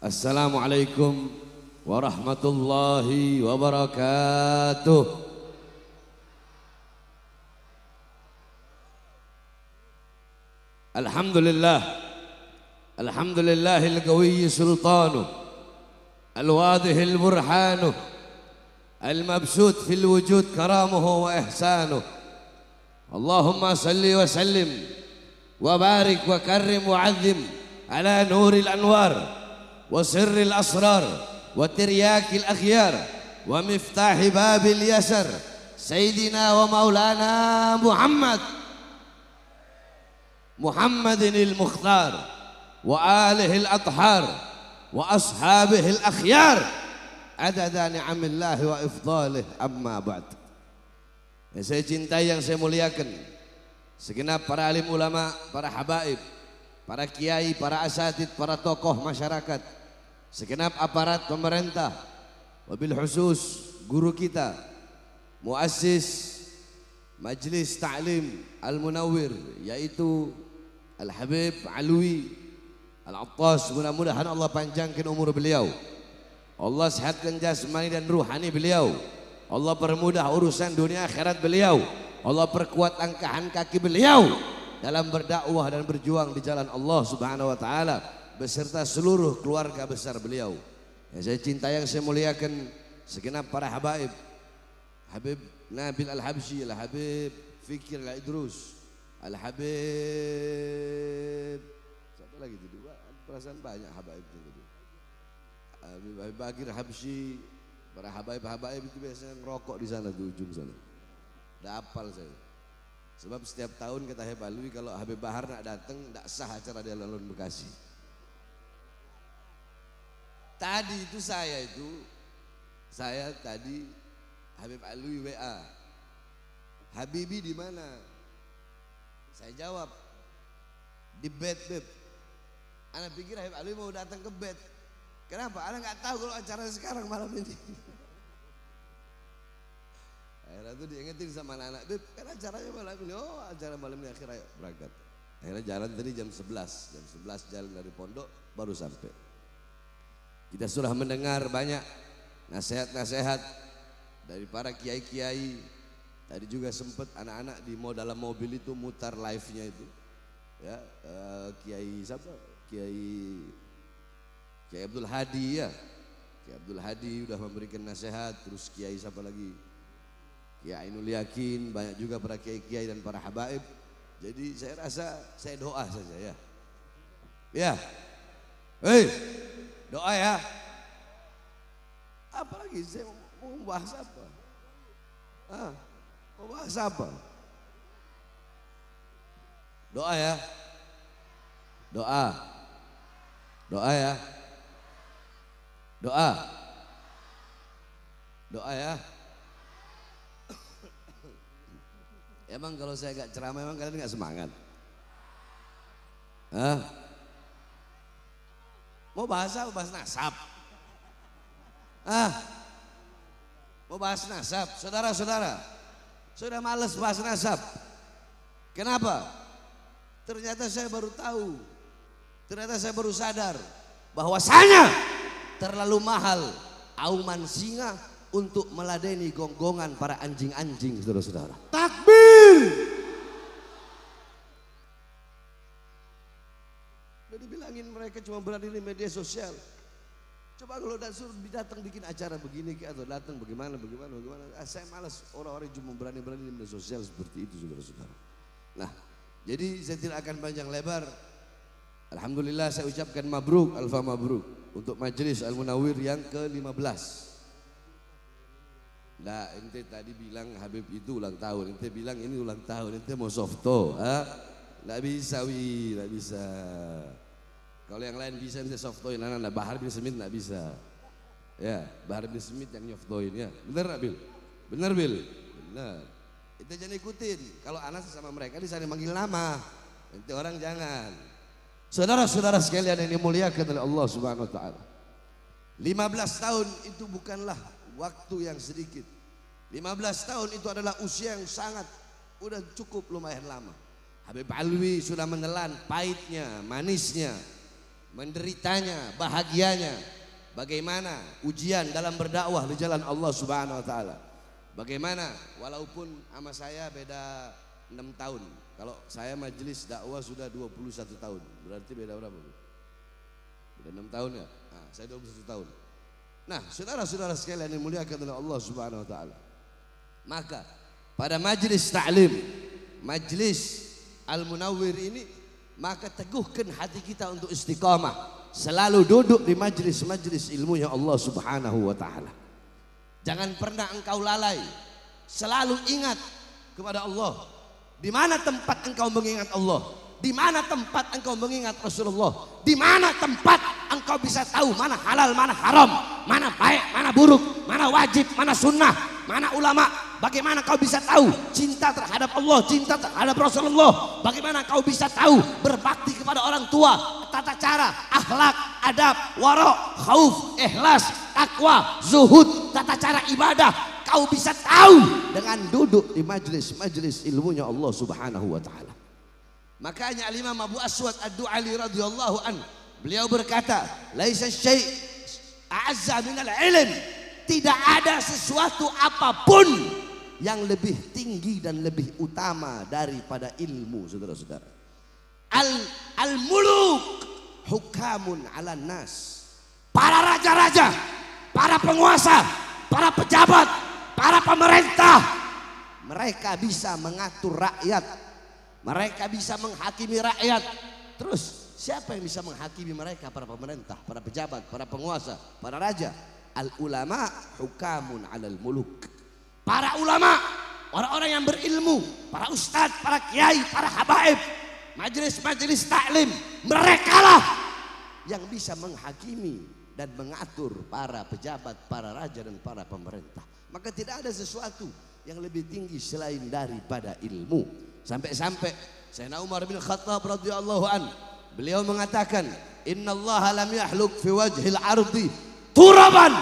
Assalamualaikum warahmatullahi wabarakatuh. Alhamdulillah, alhamdulillahil qawiyyi sultanuh, al-wadihil burhanuh, al-mabsut fil wujud karamuhu wa ihsanuh. Allahumma salli wa sallim wa barik wa karrim wa azim ala nuril anwar وسر الأسرار وترياك الأخيار ومفتاح باب اليسر سيدنا ومولانا محمد المختار وآله الأطهار وأصحابه الأخيار عدد نعم الله وإفضاله أما بعد. Yang saya cintai, yang saya muliakan, segenap para alim ulama, para habaib, para kiai, para asatid, para tokoh masyarakat, segenap aparat pemerintah, wabil khusus guru kita, muassis Majlis Ta'lim Al-Munawwir, yaitu Al-Habib Alwi Al-Attas. Mudah-mudahan Allah panjangkan umur beliau, Allah sehatkan jasmani dan ruhani beliau, Allah permudah urusan dunia akhirat beliau, Allah perkuat langkahan kaki beliau dalam berdakwah dan berjuang di jalan Allah Subhanahu wa taala beserta seluruh keluarga besar beliau. Yang saya cintai, yang saya muliakan, segenap para habaib, Habib Nabil Al-Habsyi, Al-Habib Fikir Al-Idrus, Al-Habib siapa lagi itu dua, perasaan banyak habaib itu. Habib Bakir Habsyi, para habaib-habaib itu biasanya ngerokok di sana di ujung sana. Udah hafal saya. Sebab setiap tahun kata Habib Alwi, kalau Habib Bahar nak datang tidak sah acara di alun-alun Bekasi. Tadi itu saya tadi Habib Alwi WA, Habibi di mana? Saya jawab, di bed beb. Ana pikir Habib Alwi mau datang ke bed. Kenapa? Ana nggak tahu kalau acara sekarang malam ini. Akhirnya tuh diingetin sama anak-anak, beb kan acaranya malam ini. Oh, acara malam ini, akhirnya berangkat. Akhirnya jalan tadi jam 11 jalan dari pondok baru sampai. Kita sudah mendengar banyak nasihat-nasihat dari para kiai-kiai. Tadi juga sempat anak-anak di dalam mobil itu mutar live-nya itu. Ya, Kiai siapa? Kiai Abdul Hadi ya. Kiai Abdul Hadi udah memberikan nasihat, terus Kiai siapa lagi? Ya Ainul Yakin, banyak juga para kiai-kiai dan para habaib. Jadi saya rasa saya doa saja ya. Ya. Hei, doa ya. Apalagi saya mau bahas apa? Mau bahas apa? Doa ya. Doa. Doa ya. Doa. Doa ya. Emang kalau saya gak ceramah emang kalian gak semangat? Mau bahas apa? Bahas nasab? Mau bahas nasab? Saudara-saudara, sudah males bahas nasab. Kenapa? Ternyata saya baru tahu, ternyata saya baru sadar bahwasanya terlalu mahal auman singa untuk meladeni gonggongan para anjing-anjing, saudara-saudara. Takbir! Udah dibilangin mereka cuma berani di media sosial. Coba kalau datang bikin acara begini atau datang bagaimana. Saya malas orang-orang cuma berani di media sosial seperti itu, saudara-saudara. Nah, jadi saya tidak akan panjang lebar. Alhamdulillah saya ucapkan mabruk, alfa mabruk untuk Majelis Al-Munawwir yang ke-15. Nah, ente tadi bilang Habib itu ulang tahun, ente bilang ini ulang tahun, ente mau softo, nggak bisa nggak bisa. Kalau yang lain bisa ente softoin, anak Bahar bin Smith nggak bisa. Ya, Bahar bin Smith yang nyoftoin ya, bener Bil? Bener Bil? Bener. Ente jangan ikutin, kalau anak sama mereka di sana manggil nama, ente orang jangan. Saudara-saudara sekalian yang dimuliakan oleh Allah Subhanahu Wa Taala, 15 tahun itu bukanlah waktu yang sedikit. 15 tahun itu adalah usia yang sangat, udah cukup lumayan lama. Habib Alwi sudah menelan pahitnya, manisnya menderitanya, bahagianya, bagaimana ujian dalam berdakwah di jalan Allah Subhanahu wa taala. Bagaimana walaupun sama saya beda 6 tahun. Kalau saya majelis dakwah sudah 21 tahun. Berarti beda berapa? Beda 6 tahun ya? Nah, saya 21 tahun. Nah, saudara-saudara sekalian yang dimuliakan oleh Allah Subhanahu wa taala. Maka pada majelis ta'lim, majelis Al-Munawwir ini, maka teguhkan hati kita untuk istiqamah, selalu duduk di majelis-majelis ilmunya Allah Subhanahu wa taala. Jangan pernah engkau lalai, selalu ingat kepada Allah. Di mana tempat engkau mengingat Allah? Di mana tempat engkau mengingat Rasulullah? Di mana tempat engkau bisa tahu mana halal, mana haram, mana baik, mana buruk, mana wajib, mana sunnah, mana ulama? Bagaimana kau bisa tahu cinta terhadap Allah, cinta terhadap Rasulullah? Bagaimana kau bisa tahu berbakti kepada orang tua, tata cara, akhlak, adab, wara', khauf, ikhlas, takwa, zuhud, tata cara ibadah? Kau bisa tahu dengan duduk di majelis-majelis ilmunya Allah Subhanahu wa taala. Makanya Al-Imam Abu Aswad Ad-Du'ali radhiyallahu an, beliau berkata, "Laisa syai' a'azza minal ilm." Tidak ada sesuatu apapun yang lebih tinggi dan lebih utama daripada ilmu, saudara-saudara. Al-muluk hukamun 'alan nas. Para raja-raja, para penguasa, para pejabat, para pemerintah, mereka bisa mengatur rakyat, mereka bisa menghakimi rakyat. Terus siapa yang bisa menghakimi mereka? Para pemerintah, para pejabat, para penguasa, para raja. Al-ulama hukamun 'alal muluk. Para ulama, orang-orang yang berilmu, para ustadz, para kiai, para habaib, majelis-majelis taklim, merekalah yang bisa menghakimi dan mengatur para pejabat, para raja dan para pemerintah. Maka tidak ada sesuatu yang lebih tinggi selain daripada ilmu. Sampai-sampai Sayyidina Umar bin Khattab radhiyallahu an, beliau mengatakan, "Innallaha lam yahluk fi wajhil ardi turaban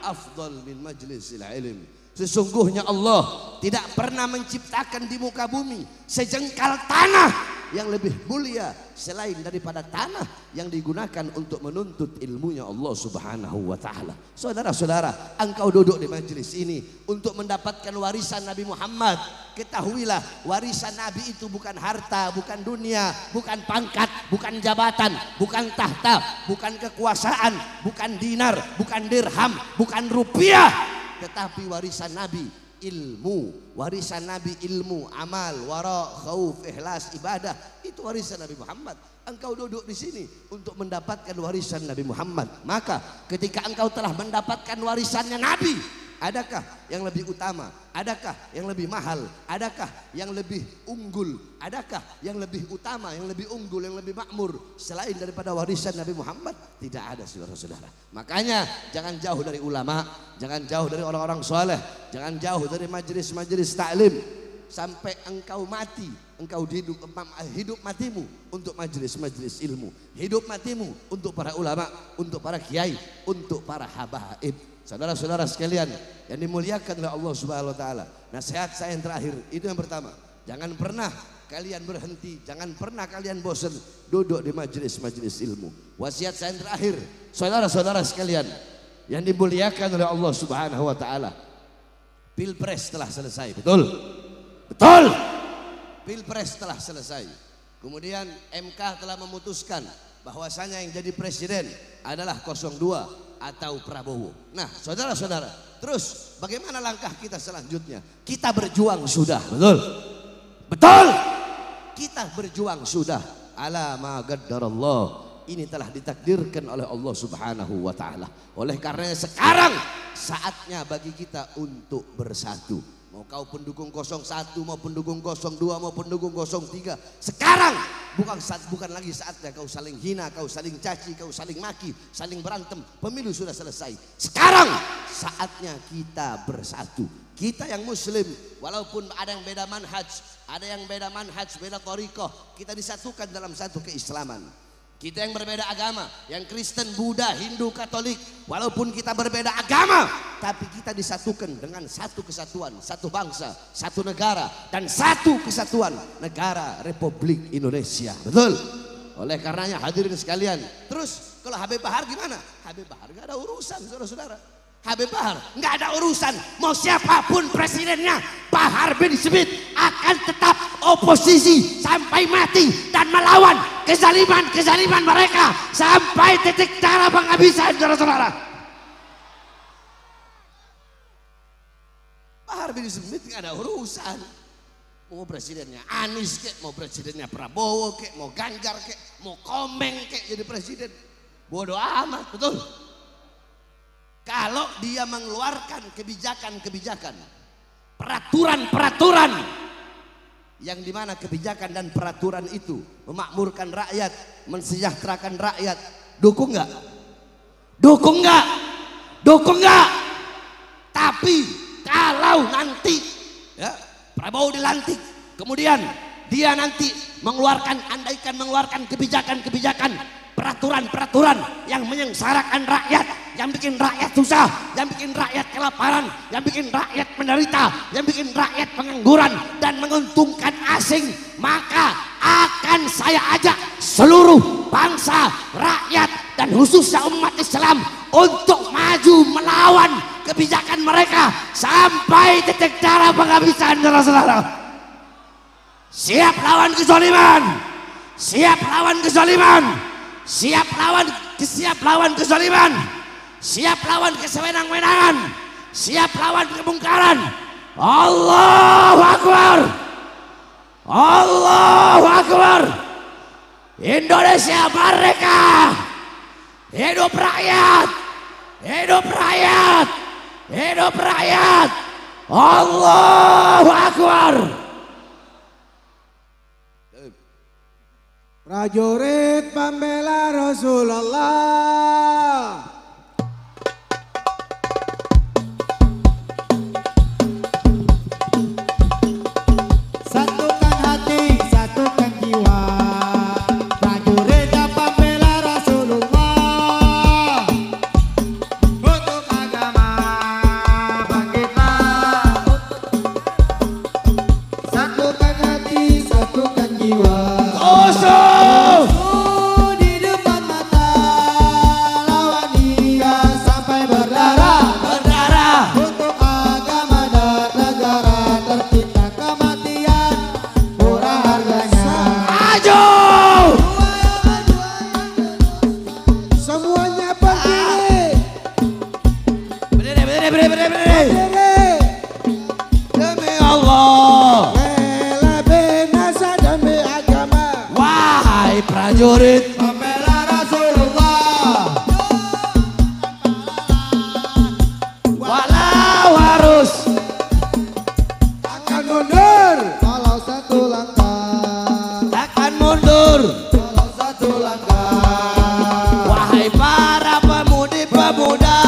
afdal min majlisil ilm." Sesungguhnya Allah tidak pernah menciptakan di muka bumi sejengkal tanah yang lebih mulia selain daripada tanah yang digunakan untuk menuntut ilmunya Allah Subhanahu wa taala. Saudara-saudara, engkau duduk di majelis ini untuk mendapatkan warisan Nabi Muhammad. Ketahuilah, warisan Nabi itu bukan harta, bukan dunia, bukan pangkat, bukan jabatan, bukan tahta, bukan kekuasaan, bukan dinar, bukan dirham, bukan rupiah, tetapi warisan Nabi ilmu. Warisan Nabi ilmu, amal, wara, khauf, ikhlas, ibadah. Itu warisan Nabi Muhammad. Engkau duduk di sini untuk mendapatkan warisan Nabi Muhammad. Maka ketika engkau telah mendapatkan warisannya Nabi, adakah yang lebih utama? Adakah yang lebih mahal? Adakah yang lebih unggul? Adakah yang lebih utama, yang lebih unggul, yang lebih makmur selain daripada warisan Nabi Muhammad? Tidak ada, saudara-saudara. Makanya jangan jauh dari ulama, jangan jauh dari orang-orang soleh, jangan jauh dari majelis-majelis taklim. Sampai engkau mati, engkau hidup matimu untuk majelis-majelis ilmu, hidup matimu untuk para ulama, untuk para kiai, untuk para habaib. Saudara-saudara sekalian yang dimuliakan oleh Allah Subhanahu wa taala, nasihat saya yang terakhir itu yang pertama, jangan pernah kalian berhenti, jangan pernah kalian bosan duduk di majelis-majelis ilmu. Wasiat saya yang terakhir, saudara-saudara sekalian yang dimuliakan oleh Allah Subhanahu wa taala, Pilpres telah selesai, betul? Betul. Pilpres telah selesai. Kemudian MK telah memutuskan bahwasanya yang jadi presiden adalah 02 atau Prabowo. Nah, saudara-saudara, terus bagaimana langkah kita selanjutnya? Kita berjuang sudah, betul? Betul. Kita berjuang sudah. Ala ma qaddarallah. Ini telah ditakdirkan oleh Allah Subhanahu wa taala. Oleh karenanya sekarang saatnya bagi kita untuk bersatu. Mau kau pendukung 01, mau pendukung 02, mau pendukung 03. Sekarang bukan lagi saatnya kau saling hina, kau saling caci, kau saling maki, saling berantem. Pemilu sudah selesai. Sekarang saatnya kita bersatu. Kita yang muslim, walaupun ada yang beda manhaj, beda thariqah, kita disatukan dalam satu keislaman. Kita yang berbeda agama, yang Kristen, Buddha, Hindu, Katolik, walaupun kita berbeda agama, tapi kita disatukan dengan satu kesatuan, satu bangsa, satu negara, dan satu kesatuan negara Republik Indonesia. Betul? Oleh karenanya hadirin sekalian, terus kalau Habib Bahar gimana? Habib Bahar gak ada urusan saudara-saudara. Habib Bahar nggak ada urusan, mau siapapun presidennya, Bahar bin Smith akan tetap oposisi sampai mati dan melawan kezaliman mereka sampai titik darah penghabisan saudara-saudara. Bahar bin Smith nggak ada urusan, mau presidennya Anies kek, mau presidennya Prabowo kek, mau Ganjar kek, mau Komeng kek jadi presiden, bodoh amat, betul. Kalau dia mengeluarkan kebijakan-kebijakan, peraturan-peraturan yang dimana kebijakan dan peraturan itu memakmurkan rakyat, mensejahterakan rakyat, dukung nggak? Dukung nggak? Dukung nggak? Tapi kalau nanti ya, Prabowo dilantik, kemudian dia nanti andaikan mengeluarkan kebijakan-kebijakan, peraturan-peraturan yang menyengsarakan rakyat, yang bikin rakyat susah, yang bikin rakyat kelaparan, yang bikin rakyat menderita, yang bikin rakyat pengangguran dan menguntungkan asing, maka akan saya ajak seluruh bangsa, rakyat dan khususnya umat Islam untuk maju melawan kebijakan mereka sampai titik darah penghabisan saudara-saudara. Siap lawan kezaliman, siap lawan kezaliman, siap lawan kezaliman, siap lawan kesewenang-wenangan, siap lawan kemungkaran. Allahu Akbar, Allahu Akbar. Indonesia merdeka, hidup rakyat, hidup rakyat, hidup rakyat. Allahu Akbar. Prajurit pembela Rasulullah. Satukan hati, satukan jiwa. Prajurit pembela Rasulullah. Untuk agama bangkitlah. Satukan hati, satukan jiwa. Di depan mata lawan dia sampai berdarah untuk agama dan negara, tercipta kematian murah harganya. Maju! Semuanya berdiri. Berdiri. Demi Allah. Bela binasa demi agama. Wahai prajurit Pembela Rasulullah. walau harus Akan mundur walau satu langkah. takkan mundur. Walau satu langkah. Wahai para pemudi-pemuda,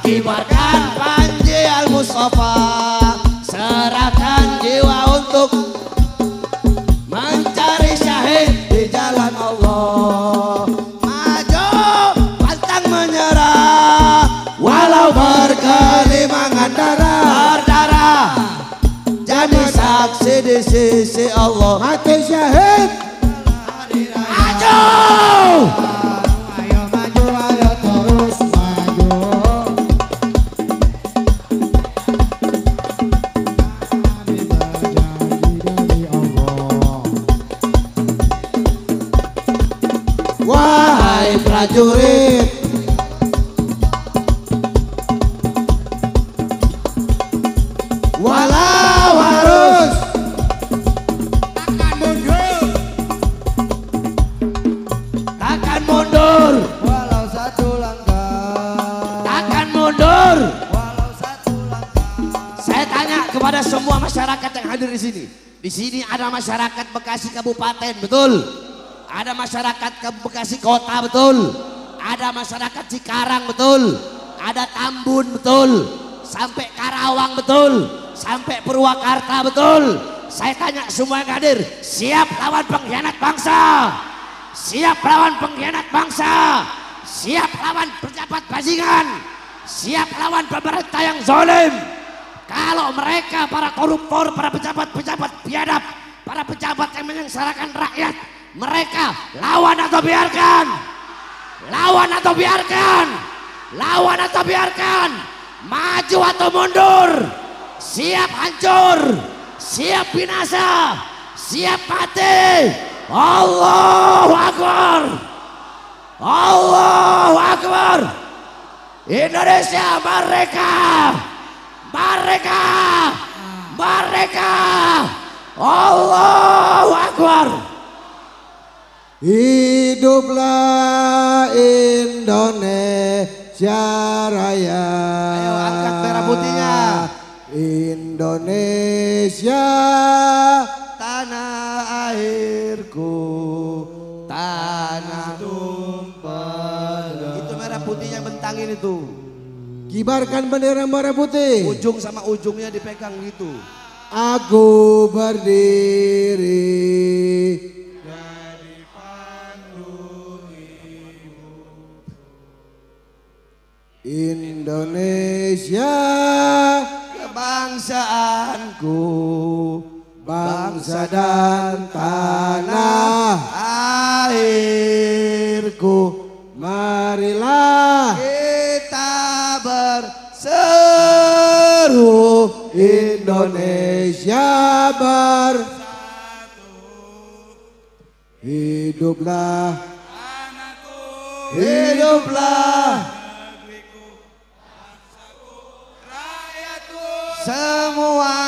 kibarkan panji Al-Mustafa, serahkan jiwa untuk mencari syahid di jalan Allah. Maju pantang menyerah, walau berkelimangan berdarah, jadi saksi di sisi Allah. Mati syahid. Maju! Ayo maju, ayo terus maju. Kami berjanji demi Allah. Wahai prajurit, walau harus takkan mundur, Walau satu langkah. takkan mundur. Walau satu langkah. Saya tanya kepada semua masyarakat yang hadir di sini. Di sini ada masyarakat Bekasi Kabupaten, betul? Ada masyarakat Bekasi Kota, betul? Ada masyarakat Cikarang, betul? Ada Tambun, betul? Sampai Karawang, betul? Sampai Purwakarta, betul? Saya tanya semua yang hadir, siap lawan pengkhianat bangsa? Siap lawan pengkhianat bangsa? Siap lawan pejabat bajingan? Siap lawan pemerintah yang zalim? Kalau mereka para koruptor, para pejabat-pejabat biadab, para pejabat yang menyengsarakan rakyat Mereka lawan atau biarkan. Lawan atau biarkan. Lawan atau biarkan. Maju atau mundur. Siap hancur. Siap binasa. Siap mati. Allahu Akbar. Allahu Akbar. Indonesia merdeka. Merdeka. Merdeka. Allahu Akbar. Hiduplah Indonesia Raya. Ayo angkat merah putihnya. Indonesia tanah airku, tanah tumpah. Itu merah putihnya bentangin itu. Kibarkan bendera merah putih. Ujung sama ujungnya dipegang gitu. Aku berdiri dari pandu hidup. Indonesia Kebangsaanku, bangsa dan tanah airku. marilah Kita berseru Indonesia bersatu. Hiduplah anakku, hiduplah semuanya.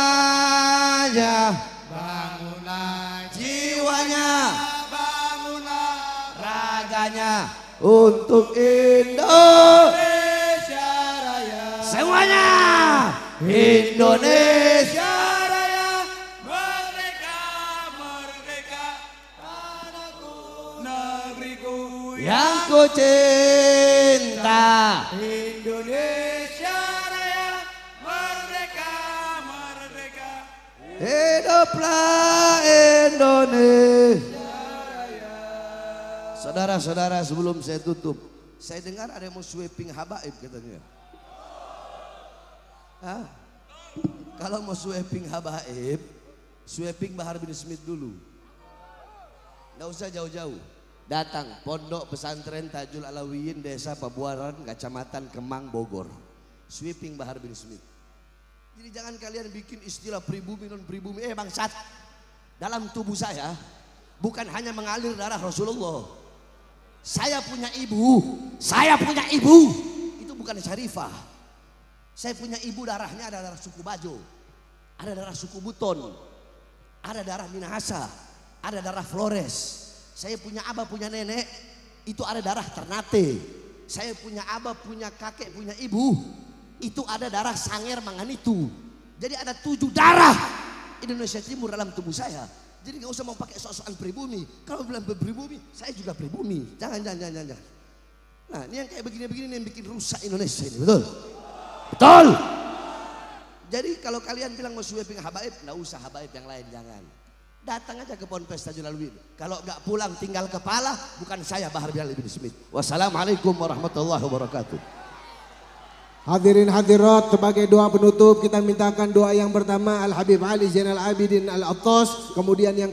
bangunlah Jiwanya, bangunlah raganya untuk Indonesia Raya. semuanya. Indonesia Raya merdeka merdeka tanahku negeriku yang ku cinta. Indonesia Raya merdeka merdeka. Hiduplah Indonesia. Saudara-saudara, sebelum saya tutup, saya dengar ada yang mau sweeping habaib katanya. Hah? Kalau mau sweeping habaib, sweeping Bahar bin Smith dulu. Nggak usah jauh-jauh. Datang Pondok Pesantren Tajul Alawiyin, Desa Pabuaran, Kecamatan Kemang, Bogor. Sweeping Bahar bin Smith. Jadi jangan kalian bikin istilah pribumi non pribumi. Bangsat, dalam tubuh saya bukan hanya mengalir darah Rasulullah. Saya punya ibu, itu bukan syarifah. Saya punya ibu, darahnya ada darah suku Bajo, ada darah suku Buton, ada darah Minahasa, ada darah Flores. Saya punya abah, punya nenek, itu ada darah Ternate. Saya punya abah, punya kakek, punya ibu, itu ada darah Sanger Manganitu. Jadi ada 7 darah Indonesia Timur dalam tubuh saya. Jadi gak usah mau pakai sok-sokan pribumi. Kalau bilang pribumi, saya juga pribumi. Jangan. Nah, ini yang kayak begini-begini yang bikin rusak Indonesia ini, betul? Betul. Jadi kalau kalian bilang mau sweeping habaib, nggak usah habaib yang lain, jangan. Datang aja ke Ponpes Tajul Alawiyin. Kalau nggak pulang tinggal kepala, bukan saya Bahar bin Smith. Wassalamualaikum warahmatullahi wabarakatuh. Hadirin hadirat, sebagai doa penutup kita mintakan doa yang pertama Al Habib Ali Zainal Abidin Al Attas, kemudian yang